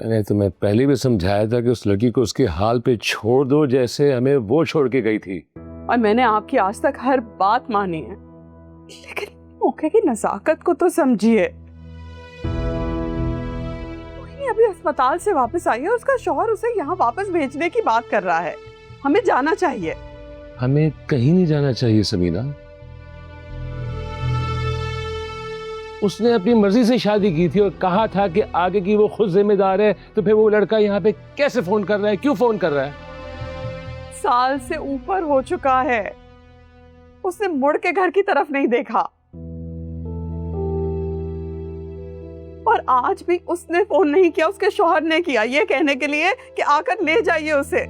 मैंने तुम्हें पहले भी समझाया था कि उस लड़की को उसके हाल पे छोड़ दो जैसे हमें वो छोड़ के गई थी। और मैंने आपकी आज तक हर बात मानी है, लेकिन मौके की नजाकत को तो समझिए। मोहिनी अभी अस्पताल से वापस आई है, उसका शौहर उसे यहाँ वापस भेजने की बात कर रहा है। हमें जाना चाहिए। हमें कहीं नहीं जाना चाहिए समीना। उसने अपनी मर्जी से शादी की थी और कहा था कि आगे की वो खुद जिम्मेदार है, तो फिर वो लड़का यहाँ पे कैसे फोन कर रहा है, क्यों फोन कर रहा है? साल से ऊपर हो चुका है, उसने मुड़ के घर की तरफ नहीं देखा। और आज भी उसने फोन नहीं किया, उसके शौहर ने किया, ये कहने के लिए कि आकर ले जाइए उसे।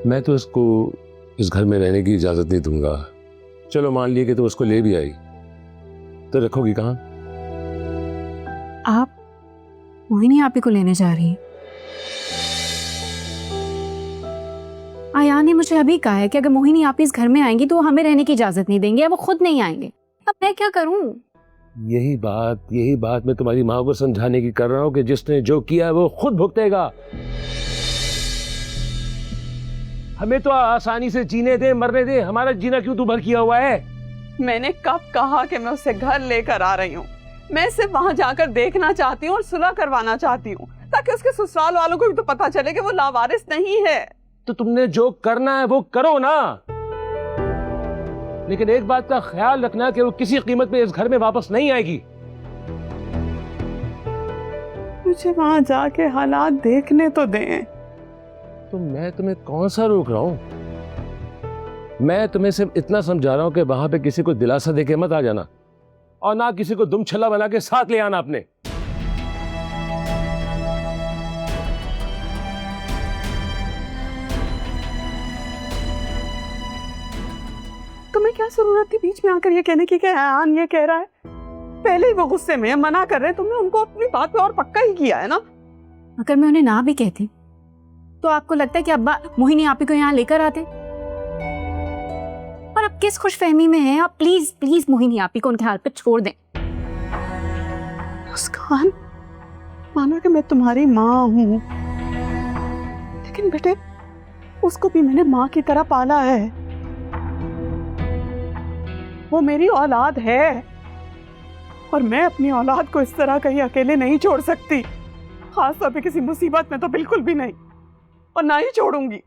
मैं तो उसको इस घर में रहने की इजाजत नहीं दूंगा। चलो मान लिया कि तो उसको ले भी आई, तो रखोगी कहाँ? आप मोहिनी आपी को लेने जा रही हैं? आया ने मुझे अभी कहा है कि अगर मोहिनी आपी इस घर में आएंगी तो वो हमें रहने की इजाजत नहीं देंगे, या वो खुद नहीं आएंगे। अब मैं क्या करूं? यही बात मैं तुम्हारी माँ को समझाने की कर रहा हूँ कि जिसने जो किया है वो खुद भुगतेगा। हमें तो आसानी से जीने दे, मरने दे, हमारा जीना क्यों तू भर किया हुआ है? मैंने कब कहा कि मैं उसे घर लेकर आ रही हूँ? मैं सिर्फ वहां जाकर देखना चाहती हूँ और सुलह करवाना चाहती हूँ, ताकि उसके ससुराल वालों को भी तो पता चले कि वो लावारिस नहीं है। तो तुमने जो करना है वो करो ना, लेकिन एक बात का ख्याल रखना कि वो किसी कीमत पे इस घर में वापस नहीं आएगी। मुझे वहां जाके हालात देखने तो दें। तो मैं तुम्हें कौन सा रोक रहा हूं? मैं तुम्हें सिर्फ इतना समझा रहा हूं कि वहां पे किसी को दिलासा देके मत आ जाना, और ना किसी को दुम छल्ला बना के साथ ले आना अपने। तुम्हें क्या जरूरत थी बीच में आकर ये कहने की कि आन ये कह रहा है? पहले ही वो गुस्से में मना कर रहे हैं, तुमने उनको अपनी बात पे और पक्का ही किया है ना। अगर मैं उन्हें ना भी कहती तो आपको लगता है कि अब्बा मोहिनी आपी को यहाँ लेकर आते? और अब किस खुशफहमी में हैं आप? प्लीज प्लीज मोहिनी आपी को उनके हाल पे छोड़ दें। मुस्कान, मानो कि मैं तुम्हारी माँ हूँ, लेकिन बेटे उसको भी मैंने माँ की तरह पाला है। वो मेरी औलाद है और मैं अपनी औलाद को इस तरह कहीं अकेले नहीं छोड़ सकती, खासतौर पे किसी मुसीबत में तो बिल्कुल भी नहीं, और ना ही छोड़ूंगी।